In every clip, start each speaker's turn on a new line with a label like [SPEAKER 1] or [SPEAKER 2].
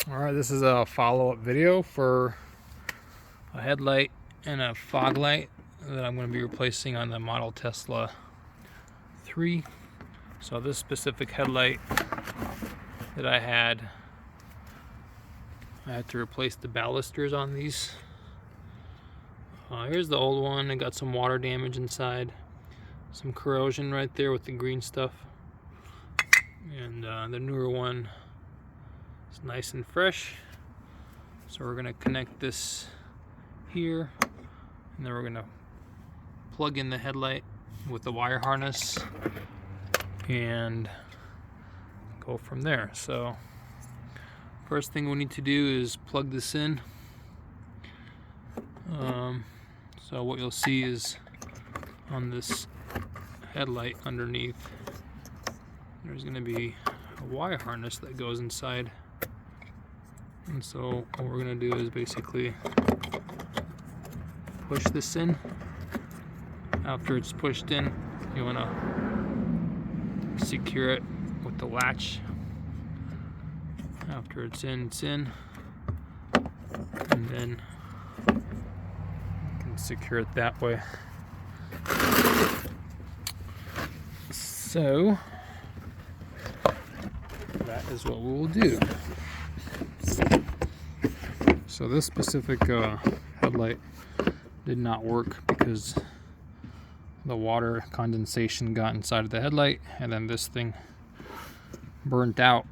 [SPEAKER 1] Alright, this is a follow-up video for a headlight and a fog light that I'm going to be replacing on the model Tesla 3. So this specific headlight that I had to replace the ballasters on these. Here's the old one. It got some water damage inside, some corrosion right there with the green stuff, and the newer one is nice and fresh. So we're going to connect this here, and then we're going to plug in the headlight with the wire harness and go from there. So first thing we need to do is plug this in. So what you'll see is on this headlight underneath, there's going to be a wire harness that goes inside. And so what we're going to do is basically push this in. After it's pushed in, you want to secure it with the latch. After it's in, and then you can secure it that way. So that is what we will do. So this specific headlight did not work because the water condensation got inside of the headlight, and then this thing burnt out.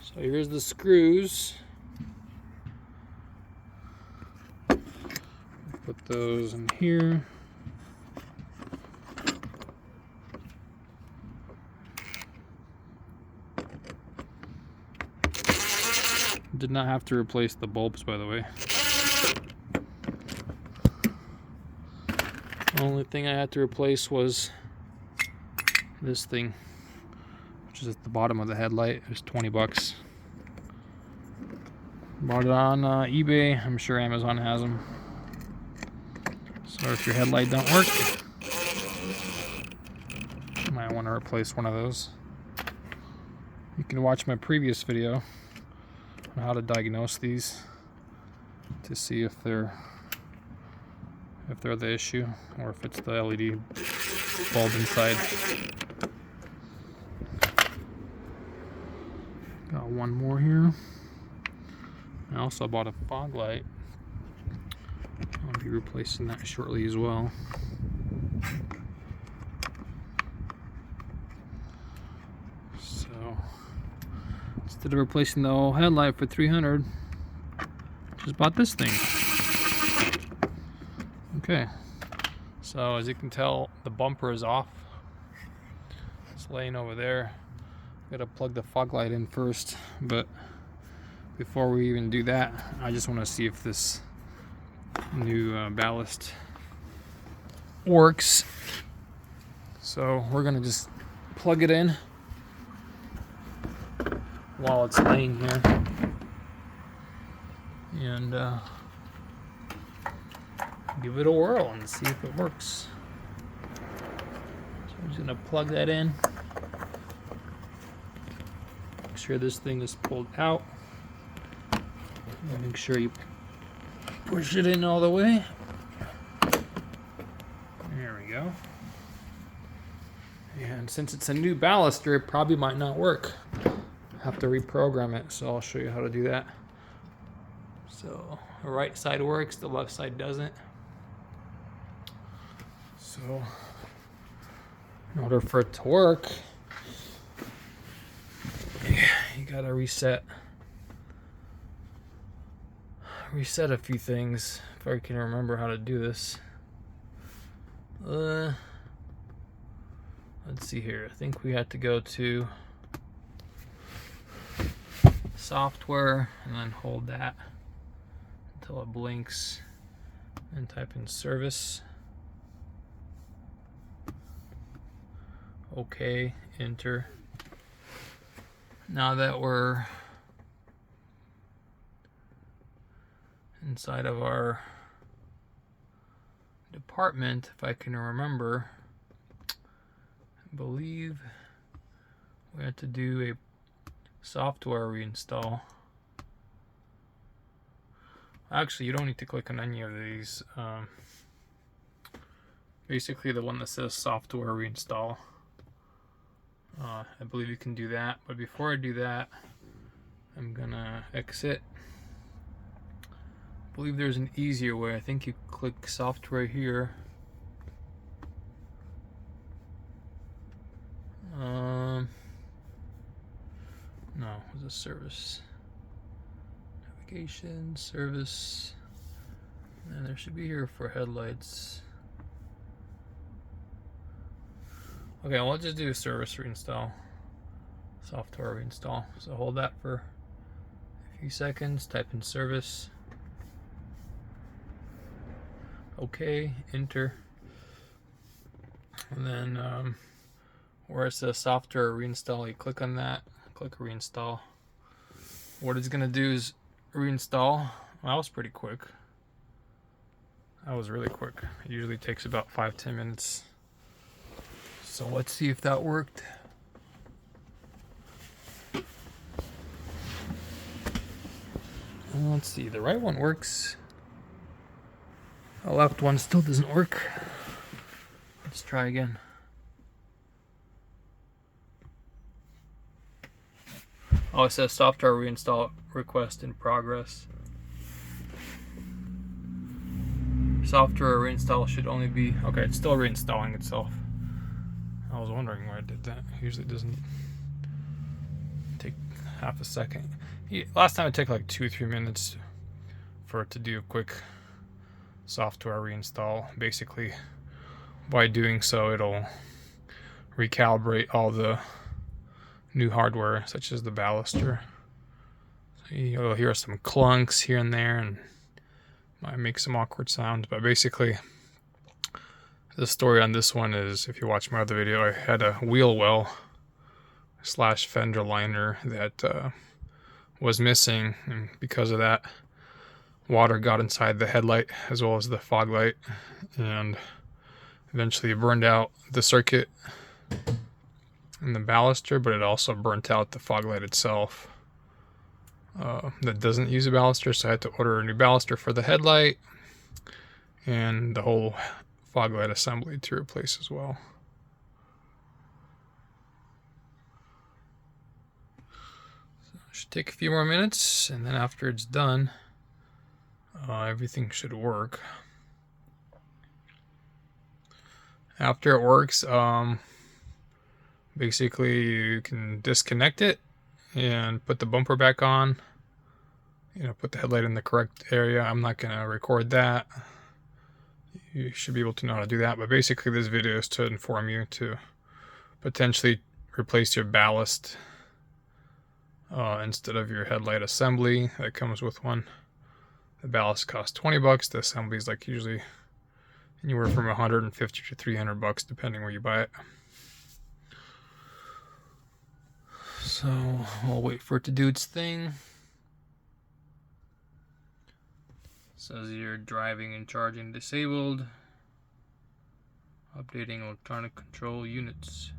[SPEAKER 1] So here's the screws. Put those in here. Did not have to replace the bulbs, by the way. The only thing I had to replace was this thing, which is at the bottom of the headlight. It was 20 bucks. Bought it on eBay. I'm sure Amazon has them. So if your headlight don't work, you might want to replace one of those. You can watch my previous video on how to diagnose these to see if they're the issue or if it's the LED bulb inside. Got one more here. I also bought a fog light. I'll be replacing that shortly as well. So instead of replacing the whole headlight for $300, just bought this thing. Okay, so as you can tell, the bumper is off. It's laying over there. Gotta plug the fog light in first, but before we even do that, I just want to see if this new ballast works. So we're gonna just plug it in while it's laying here, and give it a whirl and see if it works. So I'm just gonna plug that in. Make sure this thing is pulled out. And make sure you push it in all the way. There we go. And since it's a new ballaster, it probably might not work. Have to reprogram it, so I'll show you how to do that. So the right side works, the left side doesn't. So in order for it to work, you gotta reset a few things. If I can remember how to do this. Let's see here. I think we had to go to software and then hold that until it blinks and type in service. Okay, enter. Now that we're inside of our department, if I can remember, I believe we had to do a software reinstall. Actually, you don't need to click on any of these. Basically, the one that says software reinstall. I believe you can do that, but before I do that, I'm gonna exit. I believe there's an easier way. I think you click software here. No, it was a service. Navigation, service, and there should be here for headlights. Okay, well, let's just do a service reinstall, software reinstall. So hold that for a few seconds, type in service. Okay, enter. And then where it says software reinstall, you click on that, click reinstall. What it's gonna do is reinstall. Well, that was pretty quick. That was really quick. It usually takes about 5-10 minutes. So let's see if that worked. Let's see, the right one works. The left one still doesn't work. Let's try again. Oh, it says software reinstall request in progress. Software reinstall should only be, okay, it's still reinstalling itself. I was wondering why I did that. Usually it doesn't take half a second. Last time it took like 2-3 minutes for it to do a quick software reinstall. Basically, by doing so, it'll recalibrate all the new hardware, such as the ballaster. So you'll hear some clunks here and there, and might make some awkward sounds, but basically, the story on this one is, if you watch my other video, I had a wheel well / fender liner that was missing, and because of that, water got inside the headlight as well as the fog light, and eventually burned out the circuit and the ballaster, but it also burnt out the fog light itself. That doesn't use a ballaster, so I had to order a new ballaster for the headlight and the whole fog light assembly to replace as well. So it should take a few more minutes, and then after it's done, everything should work. After it works, basically you can disconnect it and put the bumper back on. Put the headlight in the correct area. I'm not going to record that. You should be able to know how to do that. But basically this video is to inform you to potentially replace your ballast instead of your headlight assembly that comes with one. The ballast costs $20. The assembly is like usually anywhere from $150 to $300 depending where you buy it. So we'll wait for it to do its thing. Says you're driving and charging disabled. Updating electronic control units.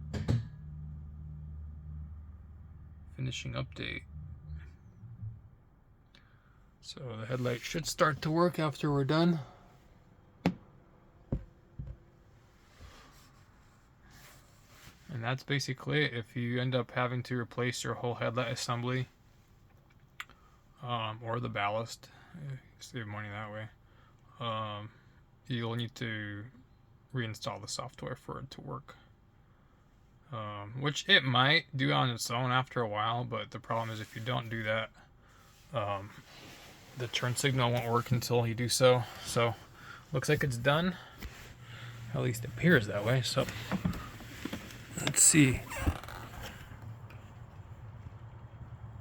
[SPEAKER 1] Finishing update. So the headlight should start to work after we're done. And that's basically it. If you end up having to replace your whole headlight assembly or the ballast, save money that way, you'll need to reinstall the software for it to work. Which it might do on its own after a while, but the problem is if you don't do that, the turn signal won't work until you do so. So looks like it's done. At least it appears that way. So let's see.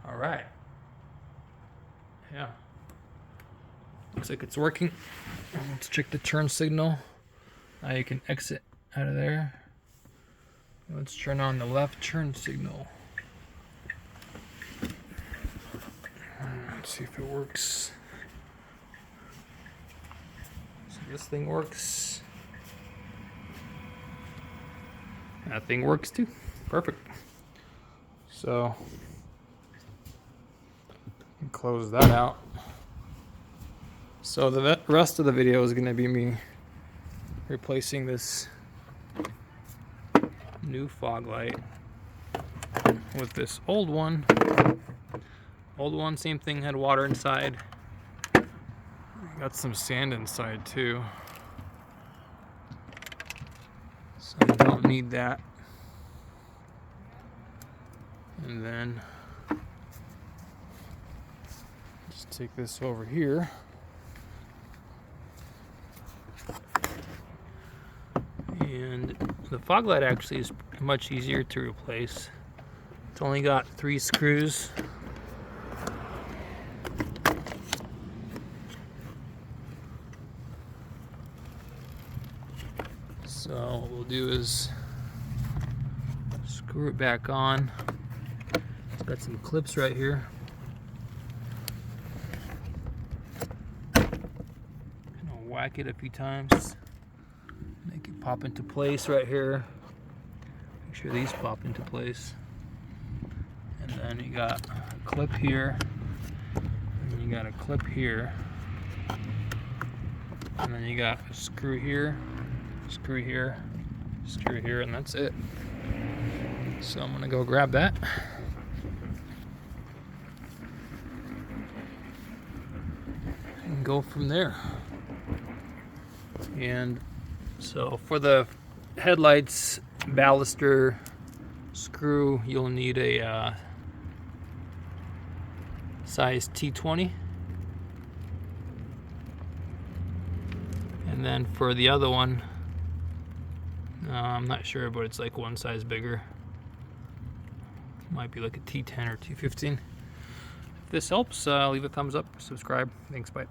[SPEAKER 1] All right. Yeah. Looks like it's working. Let's check the turn signal. Now you can exit out of there. Let's turn on the left turn signal. Let's see if it works. So this thing works. That thing works too. Perfect. So And close that out. So the rest of the video is going to be me replacing this new fog light with this old one. Old one, same thing, had water inside. Got some sand inside too. So I don't need that. And then just take this over here. And the fog light actually is much easier to replace. It's only got 3 screws. So what we'll do is screw it back on. It's got some clips right here. And I'll whack it a few times. Make it pop into place right here. Make sure these pop into place. And then you got a clip here. And you got a clip here. And then you got a screw here, screw here, screw here, and that's it. So I'm gonna go grab that. And go from there. And so for the headlights ballaster screw, you'll need a size T20. And then for the other one, I'm not sure, but it's like one size bigger. Might be like a T10 or T15. If this helps, leave a thumbs up, subscribe. Thanks, bye.